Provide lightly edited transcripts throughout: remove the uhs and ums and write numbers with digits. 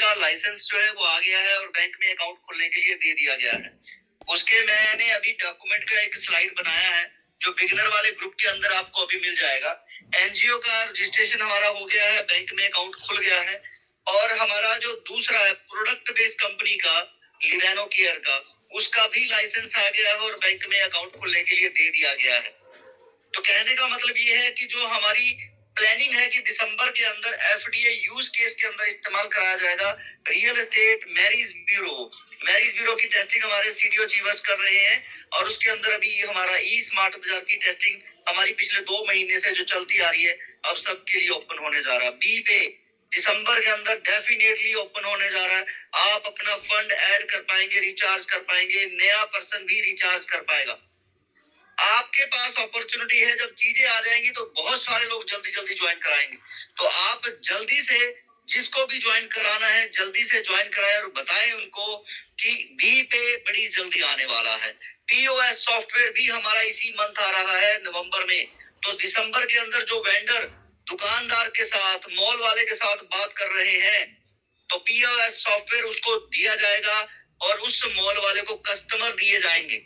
का लाइसेंस जो है वो आ गया है और बैंक में अकाउंट खोलने के लिए दे दिया गया है। उसके मैंने अभी डॉक्यूमेंट का एक स्लाइड बनाया है जो बिगिनर वाले ग्रुप के अंदर आपको अभी मिल जाएगा। एनजीओ का रजिस्ट्रेशन हमारा हो गया है, बैंक में अकाउंट खुल गया है और हमारा जो दूसरा है प्रोडक्ट बेस्ड कंपनी का लिवेनो केयर का, उसका भी लाइसेंस आ गया है और बैंक में अकाउंट खोलने के लिए दे दिया गया है। तो कहने का मतलब ये है कि जो हमारी प्लानिंग है कि दिसंबर के अंदर एफडीए यूज केस के अंदर इस्तेमाल कराया जाएगा रियल एस्टेट मैरिज ब्यूरो की टेस्टिंग हमारे सीडीओ अचीवर्स कर रहे हैं और उसके अंदर अभी हमारा ई स्मार्ट बाजार की टेस्टिंग हमारी पिछले 2 महीने से जो चलती आ रही है अब सबके लिए ओपन होने जा रहा है। बी पे दिसंबर के अंदर डेफिनेटली ओपन होने जा रहा है। आप अपना फंड ऐड कर पाएंगे, रिचार्ज कर पाएंगे, नया पर्सन भी रिचार्ज कर पाएगा। आपके पास अपॉर्चुनिटी है, जब चीजें आ जाएंगी तो बहुत सारे लोग जल्दी जल्दी ज्वाइन कराएंगे। तो आप जल्दी से जिसको भी ज्वाइन कराना है जल्दी से ज्वाइन कराएं और बताएं उनको कि बी पे बड़ी जल्दी आने वाला है। पीओएस सॉफ्टवेयर भी हमारा इसी मंथ आ रहा है नवंबर में। तो दिसंबर के अंदर जो वेंडर दुकानदार के साथ मॉल वाले के साथ बात कर रहे हैं तो पीओएस सॉफ्टवेयर उसको दिया जाएगा और उस मॉल वाले को कस्टमर दिए जाएंगे।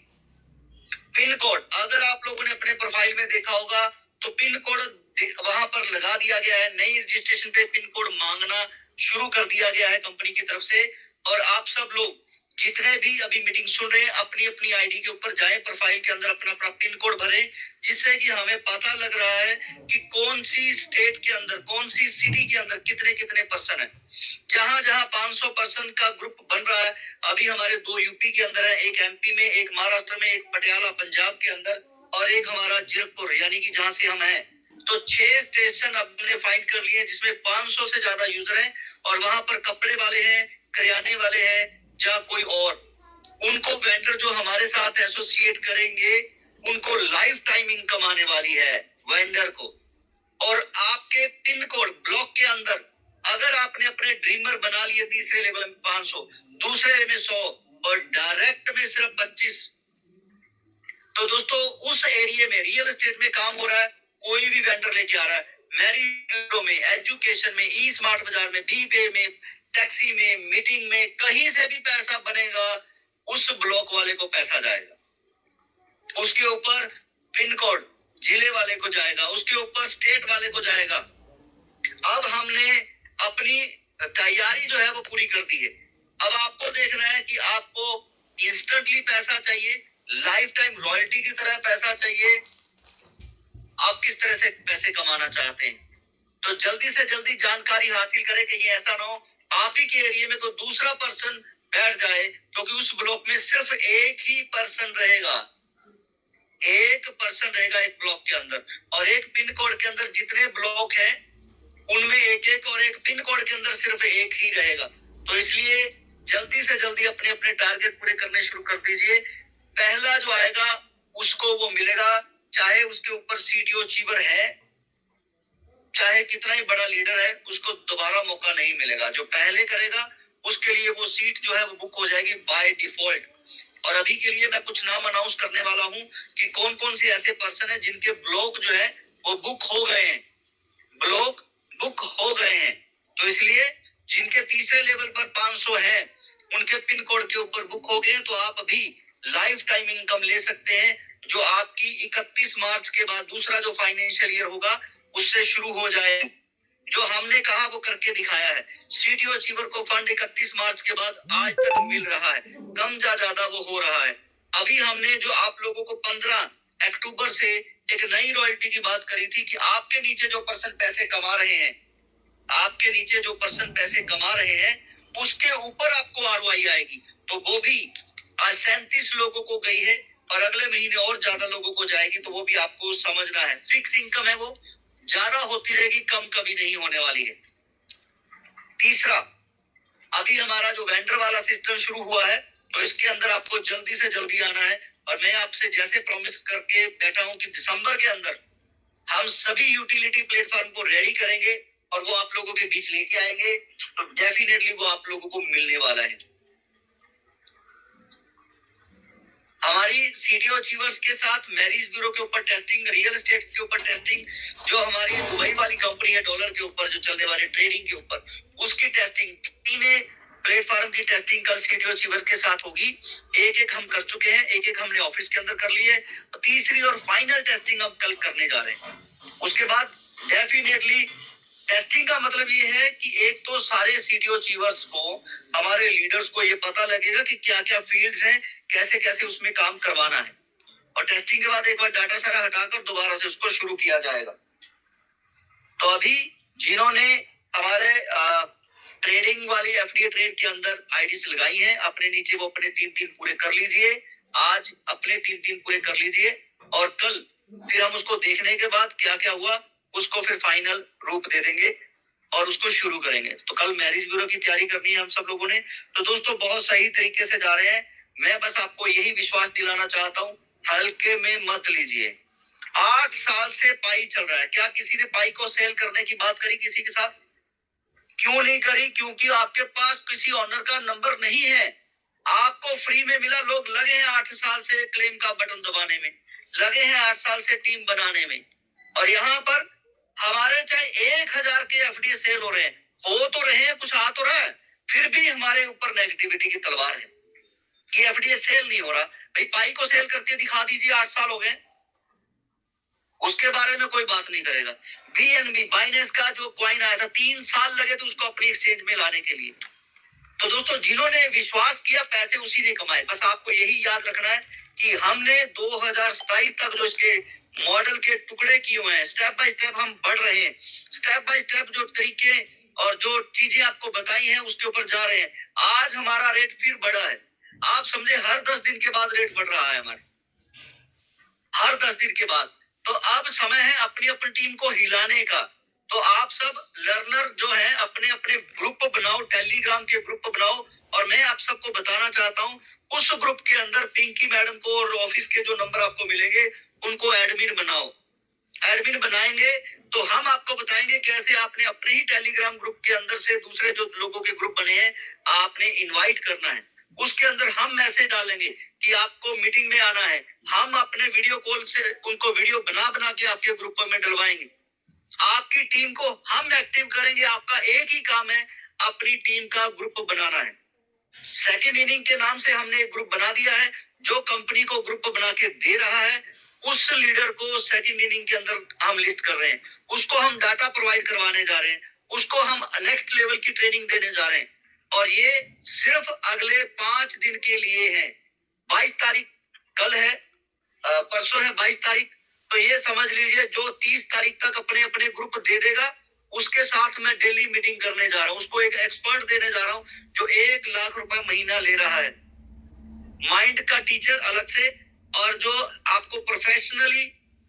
पिन कोड अगर आप लोगों ने अपने प्रोफाइल में देखा होगा तो पिन कोड वहां पर लगा दिया गया है। नई रजिस्ट्रेशन पे पिन कोड मांगना शुरू कर दिया गया है कंपनी की तरफ से। और आप सब लोग जितने भी अभी मीटिंग सुन रहे हैं अपनी अपनी आईडी के ऊपर जाएं, प्रोफाइल के अंदर अपना अपना पिन कोड भरें, जिससे कि हमें पता लग रहा है कि कौन सी स्टेट के अंदर कौन सी सिटी के अंदर कितने कितने पर्सन है। जहां जहां 500% का ग्रुप बन रहा है, अभी हमारे 2 यूपी के अंदर है, एक एमपी में, एक महाराष्ट्र में, एक पटियाला पंजाब के अंदर और एक हमारा जीरकपुर यानी कि जहां से हम हैं। तो 6 स्टेशन हमने फाइंड कर लिए जिसमें 500 से ज्यादा यूजर हैं और वहां पर कपड़े वाले हैं, करियाने वाले हैं या कोई और। उनको वेंडर जो हमारे साथ एसोसिएट करेंगे उनको लाइफ टाइम इनकम आने वाली है वेंडर को। और आपके पिन कोड ब्लॉक के अंदर अगर आपने अपने ड्रीमर बना लिए तीसरे लेवल में 500, दूसरे में 100 और डायरेक्ट में सिर्फ 25, तो दोस्तों उस एरिया में रियल एस्टेट में काम हो रहा है, कोई भी वेंडर लेके आ रहा है, मैरिज में, एजुकेशन में, ई स्मार्ट बाजार में, बी पे में, टैक्सी में, मीटिंग में, कहीं से भी पैसा बनेगा उस ब्लॉक वाले को पैसा जाएगा। उसके ऊपर पिन कोड जिले वाले को जाएगा, उसके ऊपर स्टेट वाले को जाएगा। अब हमने अपनी तैयारी जो है वो पूरी कर दी है। अब आपको देखना है कि आपको इंस्टेंटली पैसा चाहिए, लाइफ टाइम रॉयल्टी की तरह पैसा चाहिए, आप किस तरह से पैसे कमाना चाहते हैं। तो जल्दी से जल्दी जानकारी हासिल करें कि ये ऐसा ना हो आप ही के एरिया में कोई दूसरा पर्सन बैठ जाए, क्योंकि उस ब्लॉक में सिर्फ एक ही पर्सन रहेगा, एक पर्सन रहेगा एक ब्लॉक के अंदर। और एक पिन कोड के अंदर जितने ब्लॉक हैं उनमें एक एक, और एक पिन कोड के अंदर सिर्फ एक ही रहेगा। तो इसलिए जल्दी से जल्दी अपने अपने टारगेट पूरे करने शुरू कर दीजिए। पहला जो आएगा उसको वो मिलेगा, चाहे उसके ऊपर सीडीओ अचीवर है, चाहे कितना ही बड़ा लीडर है, उसको दोबारा मौका नहीं मिलेगा। जो पहले करेगा उसके लिए वो सीट जो है वो बुक हो जाएगी बाय डिफॉल्ट। और अभी के लिए मैं कुछ नाम अनाउंस करने वाला हूं कि कौन कौन से ऐसे पर्सन है जिनके ब्लॉक जो है वो बुक हो गए हैं, ब्लॉक बुक हो गए हैं। तो इसलिए जिनके तीसरे लेवल पर 500 है उनके पिन कोड के ऊपर बुक हो गए हैं, तो आप अभी लाइफ टाइम इनकम ले सकते हैं जो आपकी 31 मार्च के बाद दूसरा जो फाइनेंशियल ईयर होगा उससे शुरू हो जाए। जो हमने कहा वो करके दिखाया है। सीडीओ अचीवर को फंड 31 मार्च के बाद आज तक मिल रहा है, कम ज्यादा वो हो रहा है। अभी हमने जो आप लोगों को 15 अक्टूबर से एक नई रॉयल्टी की बात करी थी कि आपके नीचे जो पर्सन पैसे कमा रहे हैं, आपके नीचे जो पर्सन पैसे कमा रहे हैं उसके ऊपर आपको आरओआई आएगी। तो वो भी आज 37 लोगों को गई है और अगले महीने और ज्यादा लोगों को जाएगी। तो वो भी आपको समझना है, फिक्स इनकम है, वो ज्यादा होती रहेगी, कम कभी नहीं होने वाली है। तीसरा, अभी हमारा जो वेंडर वाला सिस्टम शुरू हुआ है तो इसके अंदर आपको जल्दी से जल्दी आना है। और मैं आपसे जैसे प्रॉमिस करके बैठा हूं कि दिसंबर के अंदर हम सभी यूटिलिटी प्लेटफॉर्म को रेडी करेंगे और वो आप लोगों के बीच लेके आएंगे, तो डेफिनेटली वो आप लोगों को मिलने वाला है। हमारी सीटीओ अचीवर्स के साथ मैरिज ब्यूरो के ऊपर टेस्टिंग, रियल एस्टेट के ऊपर टेस्टिंग, जो हमारी दुबई वाली कंपनी है डॉलर के ऊपर जो चलने वाले ट्रेडिंग के ऊपर उसकी टेस्टिंग, तीन प्लेटफॉर्म की टेस्टिंग कल सीटीओ अचीवर्स के साथ होगी। एक एक हम कर चुके हैं, एक एक हमने ऑफिस के अंदर कर ली है, तीसरी और फाइनल टेस्टिंग हम कल करने जा रहे हैं। उसके बाद डेफिनेटली टेस्टिंग का मतलब ये है कि एक तो सारे सीटीओ अचीवर्स को, हमारे लीडर्स को ये पता लगेगा कि क्या क्या फील्ड्स हैं, कैसे कैसे उसमें काम करवाना है, और टेस्टिंग के बाद एक बार डाटा सारा हटाकर दोबारा से उसको शुरू किया जाएगा। तो अभी जिन्होंने हमारे ट्रेडिंग वाली एफडीए ट्रेड के अंदर आईडीज लगाई हैं, अपने नीचे वो अपने 3 पूरे कर लीजिए, आज अपने 3 पूरे कर लीजिए, और कल फिर हम उसको देखने के बाद क्या क्या हुआ उसको फिर फाइनल रूप दे देंगे और उसको शुरू करेंगे। तो कल मैरिज ब्यूरो की तैयारी करनी है हम सब लोगों ने। तो दोस्तों बहुत सही तरीके से जा रहे हैं। मैं बस आपको यही विश्वास दिलाना चाहता हूँ, हल्के में मत लीजिए। 8 साल से पाई चल रहा है, क्या किसी ने पाई को सेल करने की बात करी किसी के साथ? क्यों नहीं करी? क्योंकि आपके पास किसी ऑनर का नंबर नहीं है, आपको फ्री में मिला। लोग लगे हैं 8 साल से क्लेम का बटन दबाने में, लगे हैं 8 साल से टीम बनाने में, और यहाँ पर हमारे चाहे 1000 के एफडीए सेल हो रहे हैं, हो तो रहे हैं, कुछ आ तो रहा है, फिर भी हमारे ऊपर नेगेटिविटी की तलवार है कि एफडीए सेल नहीं हो रहा। भाई पाई को सेल करके दिखा दीजिए, 8 साल हो गए, उसके बारे में कोई बात नहीं करेगा। बीएनबी बाइनेंस का जो कॉइन आया था 3 साल लगे थे उसको अपनी एक्सचेंज में लाने के लिए। तो दोस्तों जिन्होंने विश्वास किया पैसे उसी ने कमाए। बस आपको यही याद रखना है कि हमने 2027 तक जो इसके मॉडल के टुकड़े किए हुए हैं, स्टेप बाय स्टेप हम बढ़ रहे हैं, स्टेप बाय स्टेप जो तरीके और जो चीजें आपको बताई हैं उसके ऊपर जा रहे हैं। आज हमारा रेट फिर बढ़ा है, आप समझे हर 10 दिन के बाद रेट बढ़ रहा है हमारे, हर 10 दिन के बाद। तो अब समय है अपनी अपनी टीम को हिलाने का। तो आप सब लर्नर जो है अपने अपने ग्रुप बनाओ, टेलीग्राम के ग्रुप बनाओ, और मैं आप सबको बताना चाहता हूँ उस ग्रुप के अंदर पिंकी मैडम को और ऑफिस के जो नंबर आपको मिलेंगे उनको एडमिन बनाओ। एडमिन बनाएंगे तो हम आपको बताएंगे कैसे आपने अपने ही टेलीग्राम ग्रुप के अंदर से दूसरे जो लोगों के ग्रुप बने हैं आपने इनवाइट करना है। उसके अंदर हम मैसेज डालेंगे कि आपको मीटिंग में आना है, हम अपने वीडियो कॉल से उनको वीडियो बना बना के आपके ग्रुप में डलवाएंगे, आपकी टीम को हम एक्टिव करेंगे। आपका एक ही काम है, अपनी टीम का ग्रुप बनाना है। सेकंड इनिंग के नाम से हमने एक ग्रुप बना दिया है, जो कंपनी को ग्रुप बना के दे रहा है उस लीडर को सेकंड इनिंग के अंदर हम लिस्ट कर रहे हैं, उसको हम डाटा प्रोवाइड करवाने जा रहे हैं, उसको हम नेक्स्ट लेवल की ट्रेनिंग देने जा रहे हैं, और ये सिर्फ अगले 5 दिन के लिए है। 22 तारीख कल है, परसों है 22 तारीख। तो ये समझ लीजिए जो 30 तारीख तक अपने अपने ग्रुप दे देगा उसके साथ मैं डेली मीटिंग करने जा रहा हूँ, उसको एक एक्सपर्ट देने जा रहा हूँ जो 1 लाख रुपए महीना ले रहा है, माइंड का टीचर अलग से, और जो आपको professionally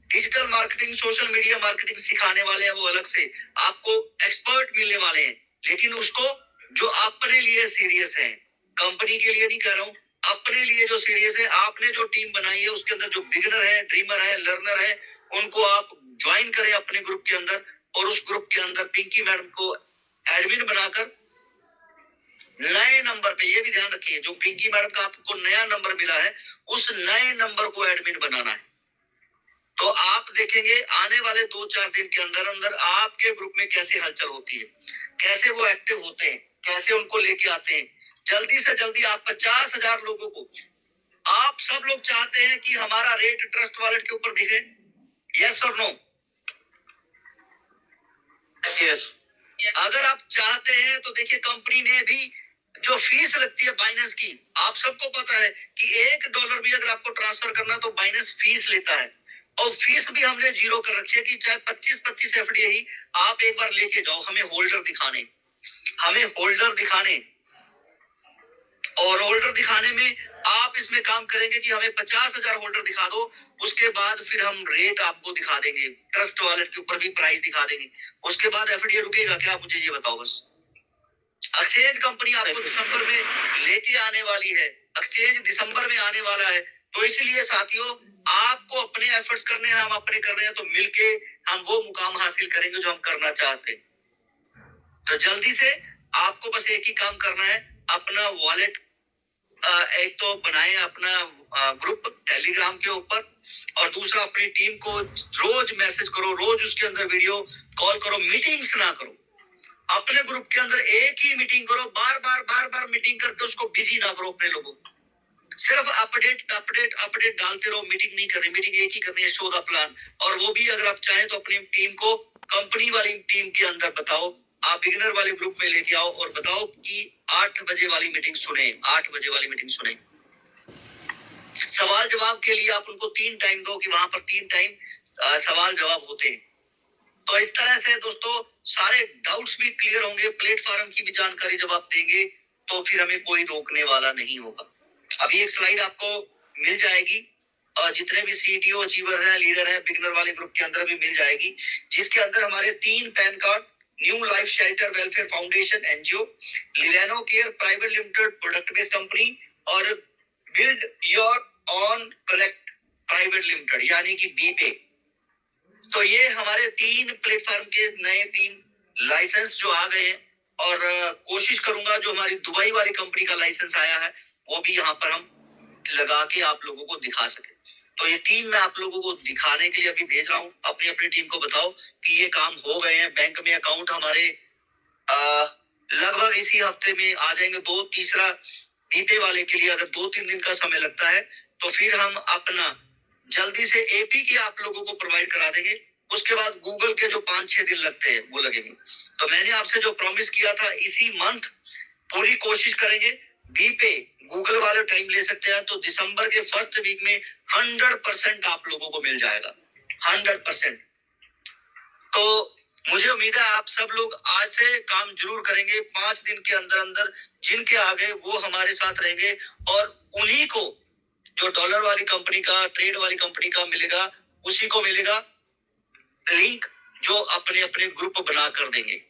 digital marketing, social media marketing सिखाने वाले हैं वो अलग से आपको एक्सपर्ट मिलने वाले हैं। लेकिन उसको जो अपने लिए सीरियस है, कंपनी के लिए नहीं कह रहा हूँ, अपने लिए जो सीरियस है, आपने जो टीम बनाई है उसके अंदर जो बिगिनर है, ड्रीमर है, लर्नर है, उनको आप ज्वाइन करें अपने ग्रुप के अंदर, और उस ग्रुप के अंदर पिंकी मैडम को एडमिन बनाकर नए नंबर पे, ये भी ध्यान रखिए जो पिंकी मैडम का आपको नया नंबर मिला है उस नए नंबर को एडमिन बनाना है। तो आप देखेंगे आने वाले 2-4 दिन के अंदर अंदर आपके ग्रुप में कैसे हलचल होती है, कैसे वो एक्टिव होते हैं, कैसे उनको लेके आते हैं। जल्दी से जल्दी आप 50,000 लोगों को, आप सब लोग चाहते हैं कि हमारा रेट ट्रस्ट वॉलेट के ऊपर दिखे, यस और नो? यस। अगर आप चाहते हैं तो देखिए कंपनी ने भी जो फीस लगती है बाइनेंस की, आप सबको पता है कि $1 भी अगर आपको ट्रांसफर करना तो बाइनेंस फीस लेता है, और फीस भी हमने जीरो कर रखी है कि चाहे 25-25 एफडीए ही आप एक बार लेके जाओ, हमें होल्डर दिखाने, हमें होल्डर दिखाने, और होल्डर दिखाने में आप इसमें काम करेंगे कि हमें 50,000 होल्डर दिखा दो, उसके बाद फिर हम रेट आपको दिखा देंगे, ट्रस्ट वॉलेट के ऊपर भी प्राइस दिखा देंगे। उसके बाद एफडीए रुकेगा क्या, मुझे ये बताओ बस। एक्सचेंज कंपनी आपको दिसंबर में लेके आने वाली है, एक्सचेंज दिसंबर में आने वाला है। तो इसलिए साथियों आपको अपने एफर्ट्स करने हैं, हम अपने कर रहे हैं, तो मिलके हम वो मुकाम हासिल करेंगे जो हम करना चाहते हैं। तो जल्दी से आपको बस एक ही काम करना है, अपना वॉलेट एक तो बनाए अपना ग्रुप टेलीग्राम के ऊपर, और दूसरा अपनी टीम को रोज मैसेज करो, रोज उसके अंदर वीडियो कॉल करो, मीटिंग्स ना करो। अपने ग्रुप के अंदर एक ही मीटिंग करो, बार बार मीटिंग करके उसको बिजी ना करो अपने लोगों को। सिर्फ अपडेट अपडेट अपडेट डालते रहो, मीटिंग नहीं करनी, मीटिंग एक ही करनी है, शो द प्लान। और वो भी अगर आप चाहें तो अपनी टीम को कंपनी वाली टीम के अंदर बताओ, आप बिगिनर वाले ग्रुप में लेके आओ और बताओ कि 8 बजे वाली मीटिंग सुने, 8 बजे वाली मीटिंग सुने। सवाल जवाब के लिए आप उनको 3 टाइम दो कि वहां पर 3 टाइम सवाल जवाब होते हैं। तो इस तरह से दोस्तों सारे डाउट्स भी क्लियर होंगे, प्लेटफॉर्म की भी जानकारी जब आप देंगे तो फिर हमें कोई रोकने वाला नहीं होगा। अभी एक स्लाइड आपको मिल जाएगी, और जितने भी सीटीओ अचीवर है, लीडर है, बिगिनर वाले ग्रुप के अंदर भी मिल जाएगी, जिसके अंदर हमारे 3 pan card, new life shelter welfare foundation NGO, Liveno care private limited product based company, और build your own connect private limited यानी कि बीपे। तो ये हमारे 3 प्लेटफॉर्म के नए 3 लाइसेंस जो आ गए हैं, और कोशिश करूंगा जो हमारी दुबई वाली कंपनी का लाइसेंस आया है वो भी यहाँ पर हम लगा के आप लोगों को दिखा सके। तो ये 3 मैं आप लोगों को दिखाने के लिए अभी भेज रहा हूँ। अपनी अपनी टीम को बताओ कि ये काम हो गए हैं। बैंक में अकाउंट हमारे लगभग इसी हफ्ते में आ जाएंगे। 2 तीसरा बीपे वाले के लिए अगर 2-3 दिन का समय लगता है तो फिर हम अपना जल्दी से एपी की आप लोगों को प्रोवाइड करा देंगे। उसके बाद गूगल के जो 5-6 दिन लगते हैं वो लगेंगे। तो मैंने आपसे जो प्रॉमिस किया था इसी मंथ पूरी कोशिश करेंगे। बीपे गूगल वाले टाइम ले सकते हैं तो दिसंबर के फर्स्ट वीक में 100% आप लोगों को मिल जाएगा, 100%। तो मुझे उम्मीद है आप सब लोग आज से काम जरूर करेंगे। 5 दिन के अंदर अंदर जिनके आ गए वो हमारे साथ रहेंगे, और उन्हीं को जो डॉलर वाली कंपनी का, ट्रेड वाली कंपनी का मिलेगा, उसी को मिलेगा लिंक जो अपने अपने ग्रुप बना कर देंगे।